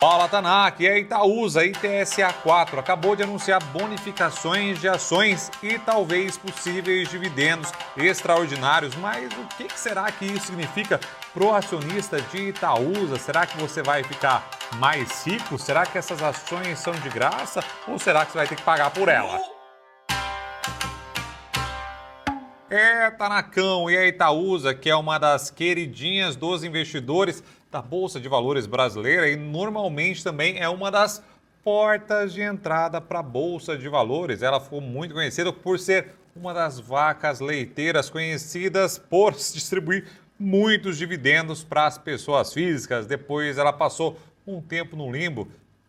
Fala, Tanak, e a Itaúsa, ITSA4, acabou de anunciar bonificações de ações e talvez possíveis dividendos extraordinários. Mas o que será que isso significa para o acionista de Itaúsa? Será que você vai ficar mais rico? Será que essas ações são de graça? Ou será que você vai ter que pagar por elas? Tanacão, e a Itaúsa, que é uma das queridinhas dos investidores da Bolsa de Valores brasileira e normalmente também é uma das portas de entrada para a Bolsa de Valores. Ela ficou muito conhecida por ser uma das vacas leiteiras conhecidas por distribuir muitos dividendos para as pessoas físicas. Depois ela passou um tempo no limbo.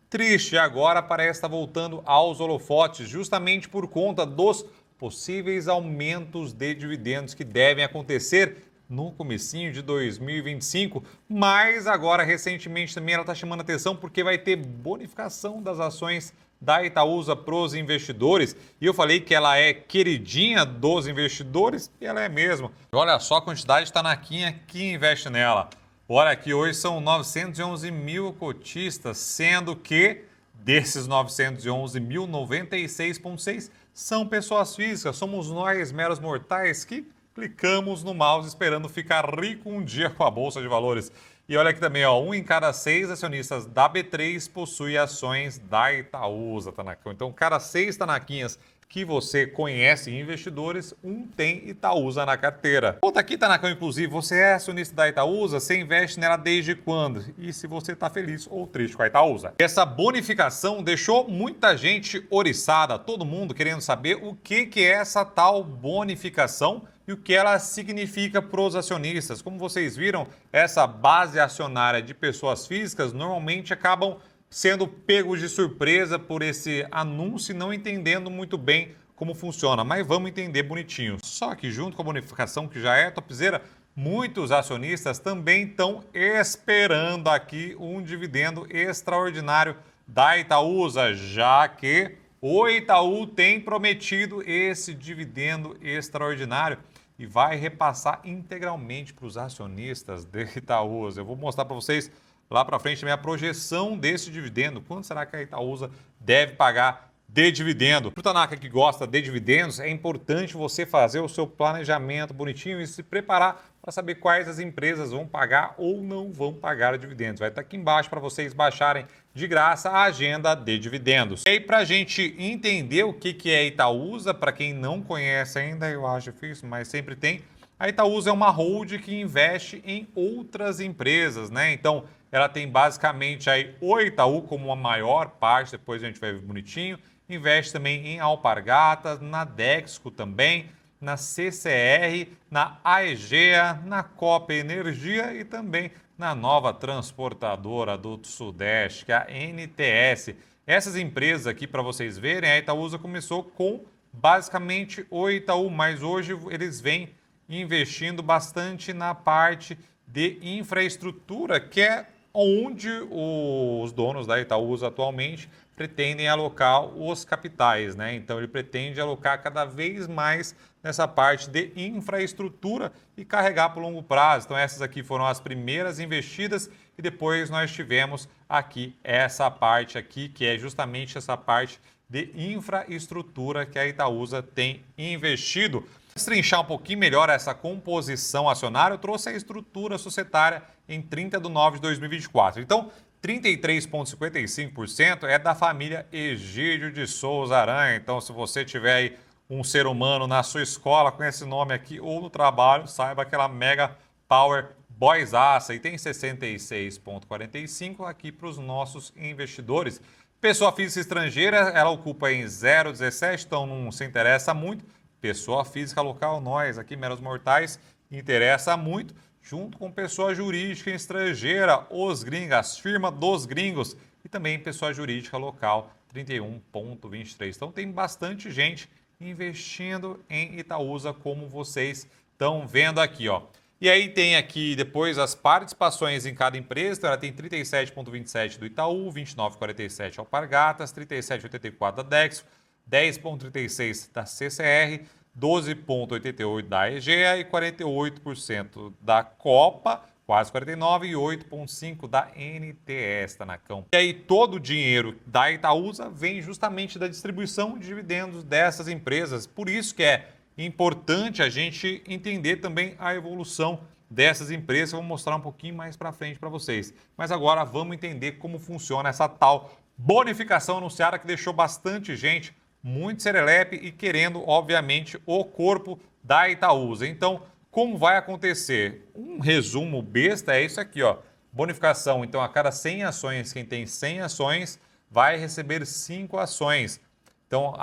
Triste, agora parece estar voltando aos holofotes justamente por conta dos possíveis aumentos de dividendos que devem acontecer no comecinho de 2025, mas agora recentemente também ela está chamando atenção porque vai ter bonificação das ações da Itaúsa para os investidores. E eu falei que ela é queridinha dos investidores e ela é mesmo. Olha só a quantidade de tanaquinha que investe nela. Olha aqui, hoje são 911 mil cotistas, sendo que desses 911 mil, 96,6 são pessoas físicas. Somos nós, meros mortais, que clicamos no mouse esperando ficar rico um dia com a Bolsa de Valores. E olha aqui também, ó, 1 em cada 6 acionistas da B3 possui ações da Itaúsa, Tanacão. Então, cada 6 tanaquinhas que você conhece, investidores, um tem Itaúsa na carteira. Conta aqui, Tanacão, inclusive, você é acionista da Itaúsa, você investe nela desde quando? E se você está feliz ou triste com a Itaúsa? Essa bonificação deixou muita gente oriçada, todo mundo querendo saber o que é essa tal bonificação e o que ela significa para os acionistas. Como vocês viram, essa base acionária de pessoas físicas normalmente acabam sendo pegos de surpresa por esse anúncio e não entendendo muito bem como funciona. Mas vamos entender bonitinho. Só que junto com a bonificação, que já é topzera, muitos acionistas também estão esperando aqui um dividendo extraordinário da Itaúsa, já que o Itaú tem prometido esse dividendo extraordinário e vai repassar integralmente para os acionistas de Itaúsa. Eu vou mostrar para vocês lá para frente também a projeção desse dividendo. Quanto será que a Itaúsa deve pagar de dividendo? Para o Tanaka que gosta de dividendos, é importante você fazer o seu planejamento bonitinho e se preparar para saber quais as empresas vão pagar ou não vão pagar dividendos. Vai estar aqui embaixo para vocês baixarem de graça a agenda de dividendos. E aí, para a gente entender o que é Itaúsa, para quem não conhece ainda, eu acho difícil, mas sempre tem. A Itaúsa é uma hold que investe em outras empresas, né? Então, ela tem basicamente aí o Itaú como a maior parte, depois a gente vai ver bonitinho. Investe também em Alpargatas, na Dexco também, na CCR, na Aegea, na Copa Energia e também na nova transportadora do Sudeste, que é a NTS. Essas empresas aqui, para vocês verem, a Itaúsa começou com basicamente o Itaú, mas hoje eles vêm investindo bastante na parte de infraestrutura, que é onde os donos da Itaúsa atualmente pretendem alocar os capitais, né? Então ele pretende alocar cada vez mais nessa parte de infraestrutura e carregar para o longo prazo. Então essas aqui foram as primeiras investidas e depois nós tivemos aqui essa parte aqui, que é justamente essa parte de infraestrutura que a Itaúsa tem investido. Para destrinchar um pouquinho melhor essa composição acionária, eu trouxe a estrutura societária em 30 de nove de 2024. Então, 33,55% é da família Egídio de Souza Aranha. Então, se você tiver aí um ser humano na sua escola com esse nome aqui ou no trabalho, saiba que ela mega power boysaça e tem 66,45% aqui para os nossos investidores. Pessoa física estrangeira, ela ocupa em 0,17%, então não se interessa muito. Pessoa física local, nós aqui, meros mortais, interessa muito, junto com pessoa jurídica estrangeira, os gringos, firma dos gringos, e também pessoa jurídica local, 31,23%. Então tem bastante gente investindo em Itaúsa, como vocês estão vendo aqui, ó. E aí tem aqui depois as participações em cada empresa, então ela tem 37,27% do Itaú, 29,47% Alpargatas, 37,84% da Dexco, 10,36% da CCR, 12,88% da Egea e 48% da Copa, quase 49 e 8,5 da NTS, Tanacão. E aí todo o dinheiro da Itaúsa vem justamente da distribuição de dividendos dessas empresas. Por isso que é importante a gente entender também a evolução dessas empresas. Eu vou mostrar um pouquinho mais para frente para vocês. Mas agora vamos entender como funciona essa tal bonificação anunciada que deixou bastante gente muito serelepe e querendo, obviamente, o corpo da Itaúsa. Então, como vai acontecer? Um resumo besta é isso aqui, ó. Bonificação, então, a cada 100 ações, quem tem 100 ações vai receber 5 ações. Então,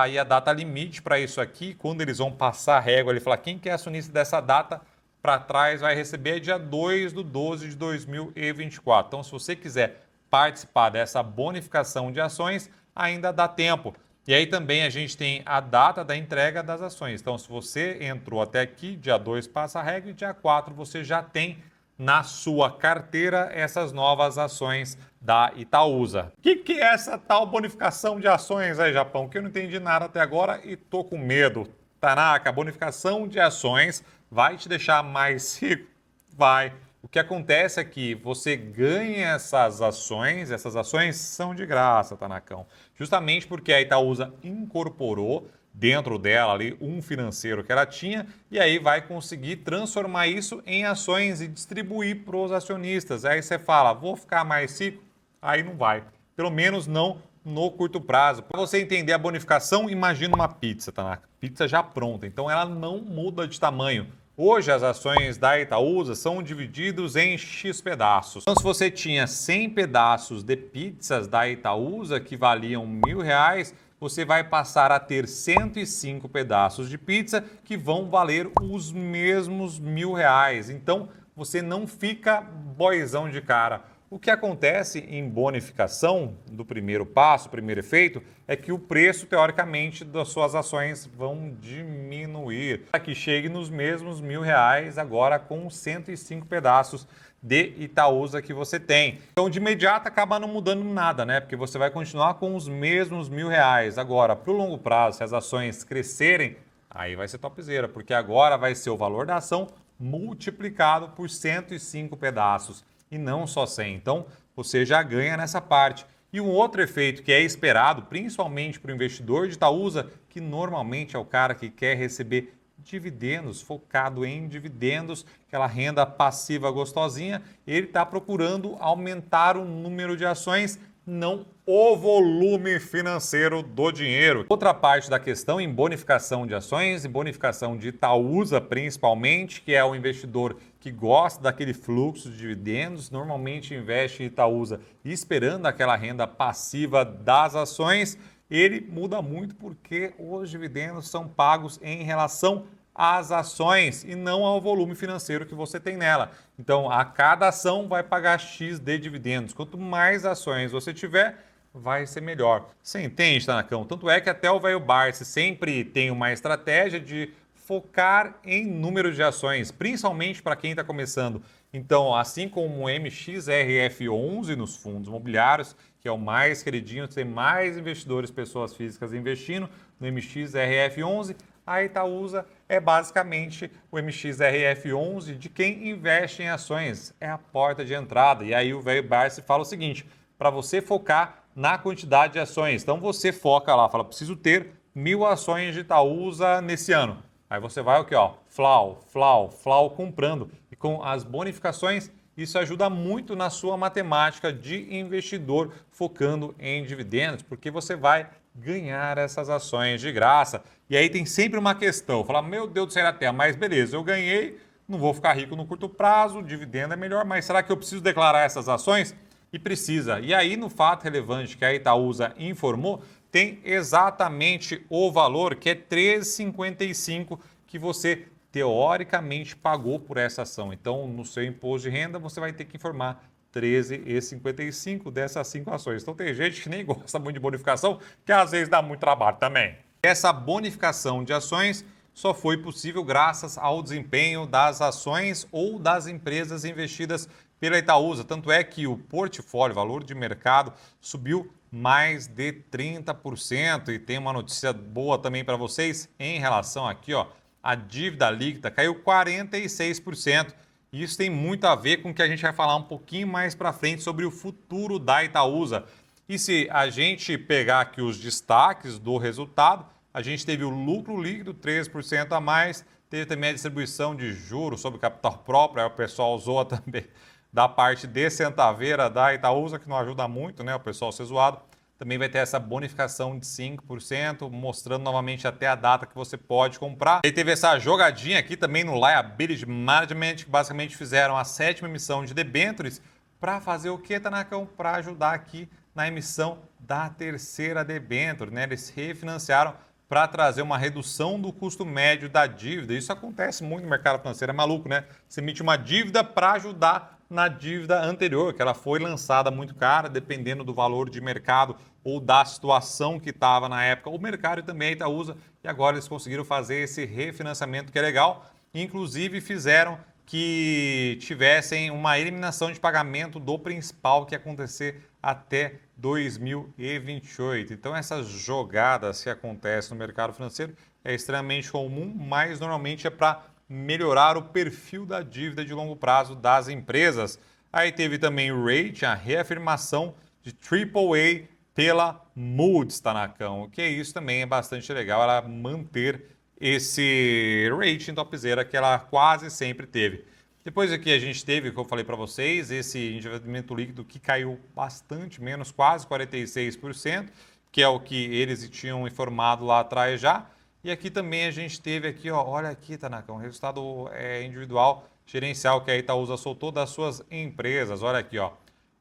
e a data limite para isso aqui, quando eles vão passar a régua, ele fala quem que é acionista dessa data para trás vai receber dia 2/12 de 2024. Então, se você quiser participar dessa bonificação de ações, ainda dá tempo. E aí também a gente tem a data da entrega das ações. Então, se você entrou até aqui, dia 2 passa a regra e dia 4 você já tem na sua carteira essas novas ações da Itaúsa. O que é essa tal bonificação de ações aí, Japão? Que eu não entendi nada até agora e tô com medo. Tanaka, a bonificação de ações vai te deixar mais rico? Vai. O que acontece é que você ganha essas ações são de graça, Tanacão. Justamente porque a Itaúsa incorporou dentro dela ali um financeiro que ela tinha e aí vai conseguir transformar isso em ações e distribuir para os acionistas. Aí você fala, vou ficar mais rico? Aí não vai. Pelo menos não no curto prazo. Para você entender a bonificação, imagina uma pizza, Tanaka. Pizza já pronta, então ela não muda de tamanho. Hoje as ações da Itaúsa são divididas em X pedaços. Então se você tinha 100 pedaços de pizzas da Itaúsa que valiam R$1.000, você vai passar a ter 105 pedaços de pizza que vão valer os mesmos R$1.000. Então você não fica boizão de cara. O que acontece em bonificação do primeiro passo, o primeiro efeito, é que o preço, teoricamente, das suas ações vão diminuir, para que chegue nos mesmos R$1.000 agora com 105 pedaços de Itaúsa que você tem. Então, de imediato, acaba não mudando nada, né? Porque você vai continuar com os mesmos R$1.000. Agora, para o longo prazo, se as ações crescerem, aí vai ser topzera, porque agora vai ser o valor da ação multiplicado por 105 pedaços. E não só 100. Então, você já ganha nessa parte. E um outro efeito que é esperado, principalmente para o investidor de Itaúsa, que normalmente é o cara que quer receber dividendos, focado em dividendos, aquela renda passiva gostosinha, ele está procurando aumentar o número de ações, não o volume financeiro do dinheiro. Outra parte da questão em bonificação de ações e bonificação de Itaúsa, principalmente, que é o investidor que gosta daquele fluxo de dividendos, normalmente investe em Itaúsa esperando aquela renda passiva das ações, ele muda muito porque os dividendos são pagos em relação às ações e não ao volume financeiro que você tem nela. Então, a cada ação vai pagar X de dividendos. Quanto mais ações você tiver, vai ser melhor. Você entende, Tanacão? Tanto é que até o velho Barsi sempre tem uma estratégia de focar em número de ações, principalmente para quem está começando. Então, assim como o MXRF11 nos fundos imobiliários, que é o mais queridinho, tem mais investidores, pessoas físicas investindo no MXRF11, a Itaúsa é basicamente o MXRF11 de quem investe em ações. É a porta de entrada. E aí o velho Barsi fala o seguinte, para você focar na quantidade de ações. Então você foca lá, fala, preciso ter 1.000 ações de Itaúsa nesse ano. Aí você vai o quê? Ó, flau, comprando. E com as bonificações, isso ajuda muito na sua matemática de investidor focando em dividendos, porque você vai ganhar essas ações de graça. E aí tem sempre uma questão, falar, meu Deus do céu da terra, mas beleza, eu ganhei, não vou ficar rico no curto prazo, o dividendo é melhor, mas será que eu preciso declarar essas ações? E precisa. E aí, no fato relevante que a Itaúsa informou, tem exatamente o valor, que é R$ 13,55, que você teoricamente pagou por essa ação. Então, no seu imposto de renda, você vai ter que informar R$ 13,55 dessas 5 ações. Então, tem gente que nem gosta muito de bonificação, que às vezes dá muito trabalho também. Essa bonificação de ações só foi possível graças ao desempenho das ações ou das empresas investidas pela Itaúsa. Tanto é que o portfólio, valor de mercado, subiu mais de 30%. E tem uma notícia boa também para vocês em relação aqui, ó, a dívida líquida caiu 46%. E isso tem muito a ver com o que a gente vai falar um pouquinho mais para frente sobre o futuro da Itaúsa. E se a gente pegar aqui os destaques do resultado, a gente teve o lucro líquido 3% a mais, teve também a distribuição de juros sobre capital próprio, aí o pessoal zoa também da parte de centaveira da Itaúsa, que não ajuda muito, né, o pessoal ser zoado. Também vai ter essa bonificação de 5%, mostrando novamente até a data que você pode comprar. E teve essa jogadinha aqui também no Liability Management, que basicamente fizeram a 7ª emissão de debêntures para fazer o que, Tanacão? Para ajudar aqui na emissão da 3ª debênture, né? Eles refinanciaram para trazer uma redução do custo médio da dívida. Isso acontece muito no mercado financeiro, é maluco, né? Você emite uma dívida para ajudar na dívida anterior, que ela foi lançada muito cara, dependendo do valor de mercado ou da situação que estava na época. O mercado também a Itaúsa, e agora eles conseguiram fazer esse refinanciamento que é legal. Inclusive fizeram que tivessem uma eliminação de pagamento do principal que ia acontecer até 2028. Então essas jogadas que acontecem no mercado financeiro é extremamente comum, mas normalmente é para melhorar o perfil da dívida de longo prazo das empresas. Aí teve também o rating, a reafirmação de AAA pela Moody's, Tanacão, que isso também é bastante legal, ela manter esse rating topzera que ela quase sempre teve. Depois aqui a gente teve, como eu falei para vocês, esse endividamento líquido que caiu bastante menos, quase 46%, que é o que eles tinham informado lá atrás já. E aqui também a gente teve aqui, ó, olha aqui, Tanaka, um resultado individual gerencial que a Itaúsa soltou das suas empresas. Olha aqui, ó.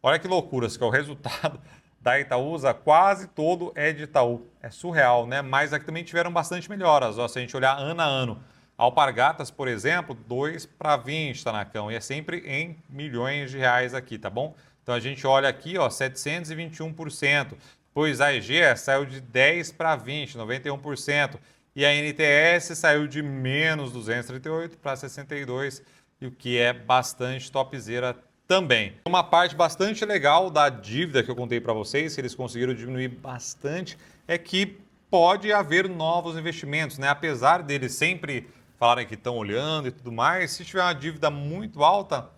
Olha que loucuras, que é o resultado da Itaúsa, quase todo é de Itaú. É surreal, né? Mas aqui também tiveram bastante melhoras, ó, se a gente olhar ano a ano. Alpargatas, por exemplo, 2 para 20, Tanacão, e é sempre em milhões de reais aqui, tá bom? Então a gente olha aqui, ó, 721%. Pois a EG saiu de 10 para 20, 91%. E a NTS saiu de menos 238 para 62, e o que é bastante topzera também. Uma parte bastante legal da dívida que eu contei para vocês, que eles conseguiram diminuir bastante, é que pode haver novos investimentos, né? Apesar deles sempre falarem que estão olhando e tudo mais, se tiver uma dívida muito alta,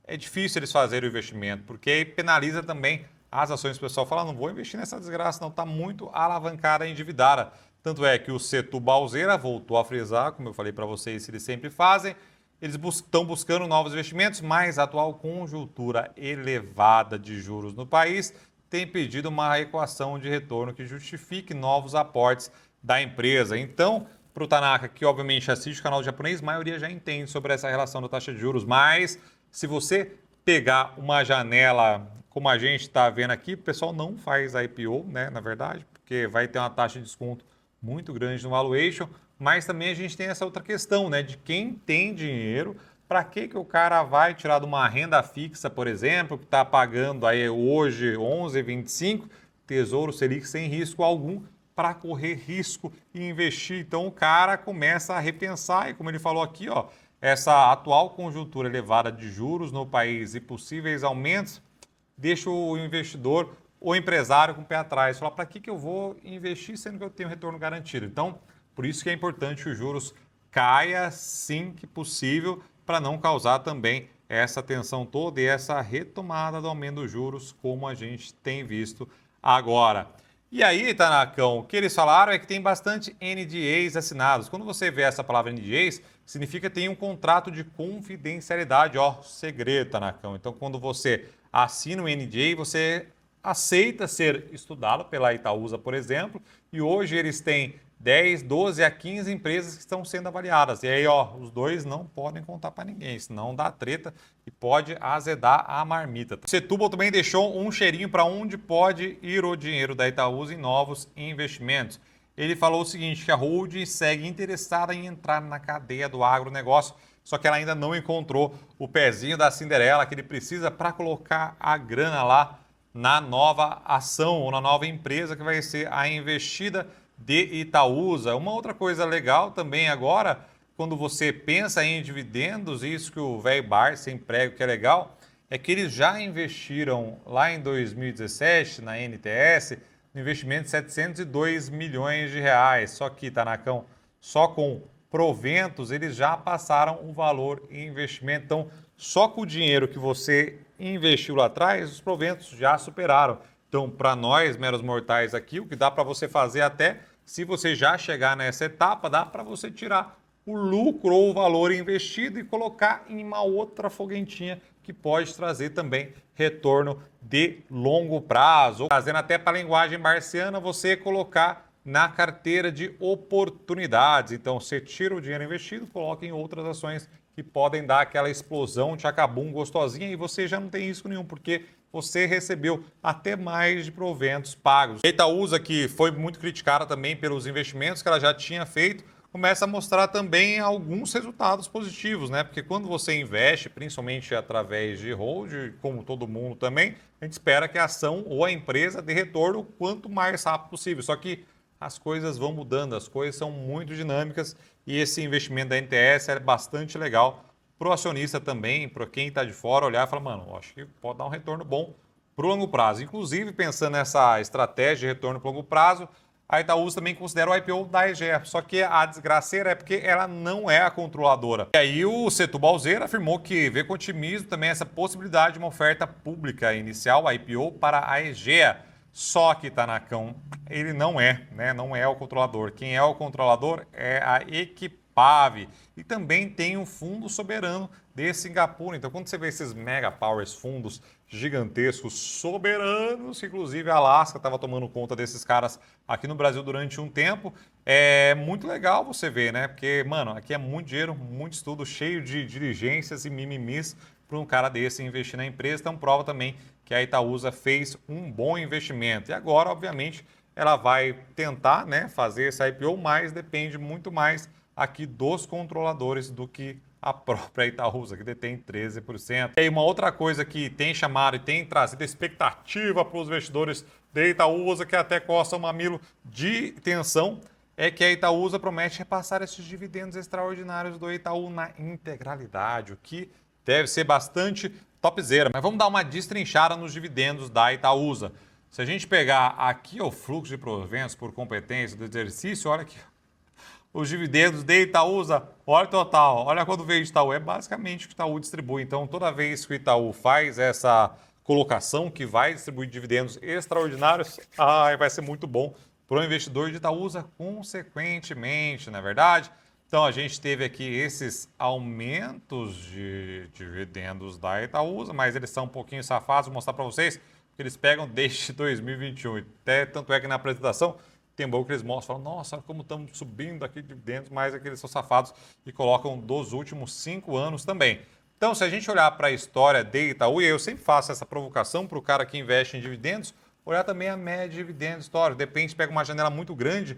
é difícil eles fazerem o investimento, porque aí penaliza também as ações. O pessoal fala, não vou investir nessa desgraça, não, está muito alavancada e endividada. Tanto é que o Setu Balzeira voltou a frisar, como eu falei para vocês, eles sempre fazem. Eles estão buscando novos investimentos, mas a atual conjuntura elevada de juros no país tem pedido uma equação de retorno que justifique novos aportes da empresa. Então, para o Tanaka, que obviamente assiste o canal japonês, a maioria já entende sobre essa relação da taxa de juros, mas se você pegar uma janela como a gente está vendo aqui, o pessoal não faz IPO, né, na verdade, porque vai ter uma taxa de desconto muito grande no valuation, mas também a gente tem essa outra questão, né, de quem tem dinheiro, para que o cara vai tirar de uma renda fixa, por exemplo, que está pagando aí hoje 11,25, Tesouro Selic sem risco algum, para correr risco e investir. Então o cara começa a repensar, e como ele falou aqui, ó, essa atual conjuntura elevada de juros no país e possíveis aumentos deixa o investidor, o empresário com o pé atrás. Falar, para que eu vou investir sendo que eu tenho retorno garantido? Então, por isso que é importante que os juros caia sim que possível, para não causar também essa tensão toda e essa retomada do aumento dos juros, como a gente tem visto agora. E aí, Tanacão, o que eles falaram é que tem bastante NDAs assinados. Quando você vê essa palavra NDAs, significa que tem um contrato de confidencialidade, ó, segredo, Tanacão. Então, quando você assina um NDA, você aceita ser estudado pela Itaúsa, por exemplo, e hoje eles têm 10, 12 a 15 empresas que estão sendo avaliadas. E aí, ó, os dois não podem contar para ninguém, senão dá treta e pode azedar a marmita. O Setúbal também deixou um cheirinho para onde pode ir o dinheiro da Itaúsa em novos investimentos. Ele falou o seguinte, que a holding segue interessada em entrar na cadeia do agronegócio, só que ela ainda não encontrou o pezinho da Cinderela que ele precisa para colocar a grana lá na nova ação ou na nova empresa que vai ser a investida de Itaúsa. Uma outra coisa legal também agora, quando você pensa em dividendos, isso que o velho Bar sempre prega que é legal, é que eles já investiram lá em 2017 na NTS, no investimento de 702 milhões de reais. Só que, Tanacão, só com proventos eles já passaram o valor em investimento. Então, só com o dinheiro que você investiu lá atrás, os proventos já superaram. Então, para nós, meros mortais aqui, o que dá para você fazer até, se você já chegar nessa etapa, dá para você tirar o lucro ou o valor investido e colocar em uma outra foguentinha que pode trazer também retorno de longo prazo. Trazendo até para a linguagem marciana, você colocar na carteira de oportunidades. Então, você tira o dinheiro investido, coloca em outras ações que podem dar aquela explosão de acabum gostosinha e você já não tem risco nenhum, porque você recebeu até mais de proventos pagos. A Itaúsa, que foi muito criticada também pelos investimentos que ela já tinha feito, começa a mostrar também alguns resultados positivos, né? Porque quando você investe, principalmente através de hold, como todo mundo também, a gente espera que a ação ou a empresa dê retorno o quanto mais rápido possível. Só que as coisas vão mudando, as coisas são muito dinâmicas e esse investimento da NTS é bastante legal para o acionista também, para quem está de fora olhar e falar, mano, acho que pode dar um retorno bom para o longo prazo. Inclusive, pensando nessa estratégia de retorno para o longo prazo, a Itaúsa também considera o IPO da EGEA, só que a desgraceira é porque ela não é a controladora. E aí o Setúbal Alzeira afirmou que vê com otimismo também essa possibilidade de uma oferta pública inicial, a IPO, para a EGEA. Só que, Tanacão, ele não é, né? Não é o controlador. Quem é o controlador é a Equipave. E também tem um fundo soberano de Singapura. Então, quando você vê esses mega powers, fundos gigantescos, soberanos, que inclusive a Alaska estava tomando conta desses caras aqui no Brasil durante um tempo, é muito legal você ver, né? Porque, mano, aqui é muito dinheiro, muito estudo, cheio de diligências e mimimis para um cara desse investir na empresa. Então, prova também que a Itaúsa fez um bom investimento. E agora, obviamente, ela vai tentar, né, fazer esse IPO, mas depende muito mais aqui dos controladores do que a própria Itaúsa, que detém 13%. E aí, uma outra coisa que tem chamado e tem trazido expectativa para os investidores da Itaúsa, que até coça o mamilo de tensão, é que a Itaúsa promete repassar esses dividendos extraordinários do Itaú na integralidade, o que deve ser bastante topzera. Mas vamos dar uma destrinchada nos dividendos da Itaúsa. Se a gente pegar aqui o fluxo de proventos por competência do exercício, olha aqui. Os dividendos de Itaúsa, olha o total, olha quando veio de Itaú, é basicamente o que o Itaú distribui. Então, toda vez que o Itaú faz essa colocação que vai distribuir dividendos extraordinários, vai ser muito bom para o investidor de Itaúsa, consequentemente, não é verdade? Então, a gente teve aqui esses aumentos de dividendos da Itaúsa, mas eles são um pouquinho safados, vou mostrar para vocês, que eles pegam desde 2021. Até, tanto é que na apresentação tem bom que eles mostram, falam, nossa, como estamos subindo aqui dividendos, mas aqueles são safados e colocam dos últimos 5 anos também. Então, se a gente olhar para a história de Itaú, e eu sempre faço essa provocação para o cara que investe em dividendos, olhar também a média de dividendos históricos. De repente, pega uma janela muito grande,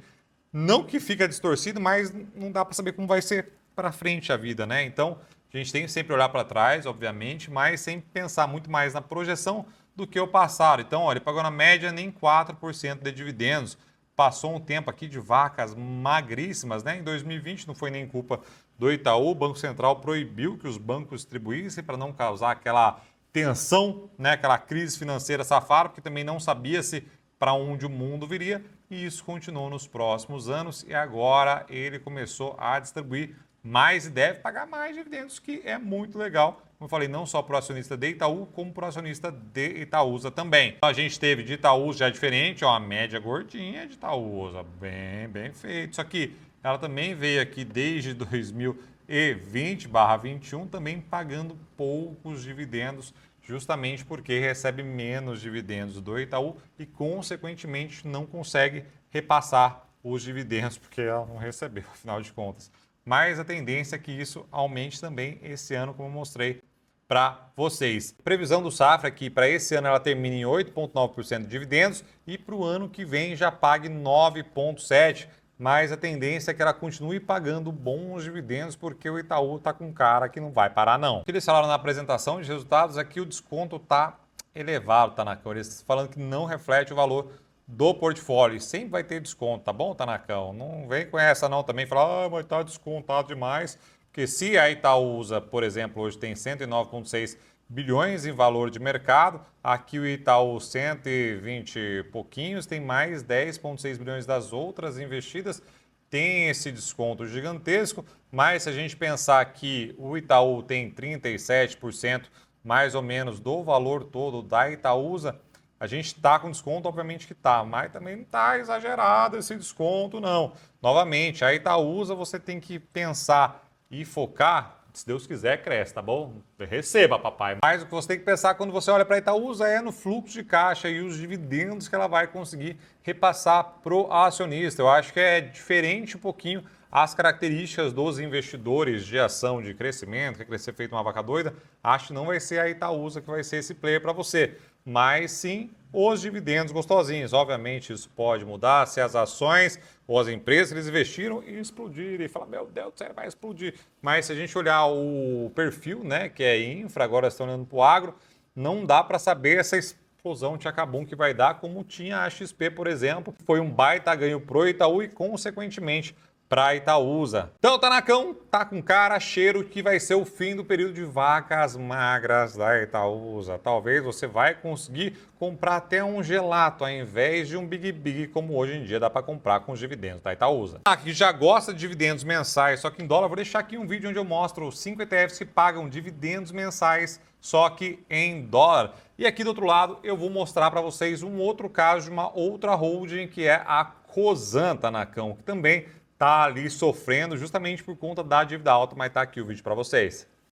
não que fica distorcido, mas não dá para saber como vai ser para frente a vida, né? Então, a gente tem que sempre olhar para trás, obviamente, mas sempre pensar muito mais na projeção do que o passado. Então, olha, ele pagou na média nem 4% de dividendos. Passou um tempo aqui de vacas magríssimas, né? Em 2020 não foi nem culpa do Itaú, o Banco Central proibiu que os bancos distribuíssem para não causar aquela tensão, né? Aquela crise financeira safada, porque também não sabia-se para onde o mundo viria, e isso continuou nos próximos anos, e agora ele começou a distribuir mais e deve pagar mais dividendos, que é muito legal. Como eu falei, não só para o acionista de Itaú, como para o acionista de Itaúsa também. A gente teve de Itaúsa já diferente, ó, a média gordinha de Itaúsa, bem feito. Isso aqui, ela também veio aqui desde 2020/21, também pagando poucos dividendos, justamente porque recebe menos dividendos do Itaú e, consequentemente, não consegue repassar os dividendos, porque ela não recebeu, afinal de contas. Mas a tendência é que isso aumente também esse ano, como eu mostrei para vocês. Previsão do Safra é que para esse ano ela termine em 8,9% de dividendos e para o ano que vem já pague 9,7%. Mas a tendência é que ela continue pagando bons dividendos, porque o Itaú está com cara que não vai parar, não. O que eles falaram na apresentação de resultados é que o desconto está elevado, Tanacão. Eles falando que não reflete o valor do portfólio. Sempre vai ter desconto, tá bom, Tanacão? Não vem com essa não também, falar, mas tá descontado demais. Porque se a Itaúsa, por exemplo, hoje tem 109,6 bilhões em valor de mercado, aqui o Itaú 120 e pouquinhos, tem mais 10,6 bilhões das outras investidas. tem esse desconto gigantesco, mas se a gente pensar que o Itaú tem 37% mais ou menos do valor todo da Itaúsa, a gente está com desconto, obviamente que está, mas também não está exagerado esse desconto, não. Novamente, a Itaúsa você tem que pensar e focar, se Deus quiser, cresce, tá bom? Receba, papai. Mas o que você tem que pensar quando você olha para a Itaúsa é no fluxo de caixa e os dividendos que ela vai conseguir repassar pro acionista. Eu acho que é diferente um pouquinho as características dos investidores de ação de crescimento, que crescer feito uma vaca doida. Acho que não vai ser a Itaúsa que vai ser esse player para você, mas sim os dividendos gostosinhos. Obviamente isso pode mudar se as ações ou as empresas eles investiram e explodirem e falar, meu Deus do céu, vai explodir. Mas se a gente olhar o perfil, né, que é infra, agora estão olhando para o agro, não dá para saber essa explosão de acabum que vai dar, como tinha a XP, por exemplo, que foi um baita ganho pro Itaú e, consequentemente, para a Itaúsa. Então, Tanacão, tá com cara, cheiro que vai ser o fim do período de vacas magras da Itaúsa. Talvez você vai conseguir comprar até um gelato ao invés de um Big Big, como hoje em dia dá para comprar com os dividendos da Itaúsa. Que já gosta de dividendos mensais, só que em dólar, vou deixar aqui um vídeo onde eu mostro os 5 ETFs que pagam dividendos mensais, só que em dólar. E aqui do outro lado eu vou mostrar para vocês um outro caso de uma outra holding, que é a Cosan, Tanacão, que também está ali sofrendo justamente por conta da dívida alta, mas está aqui o vídeo para vocês.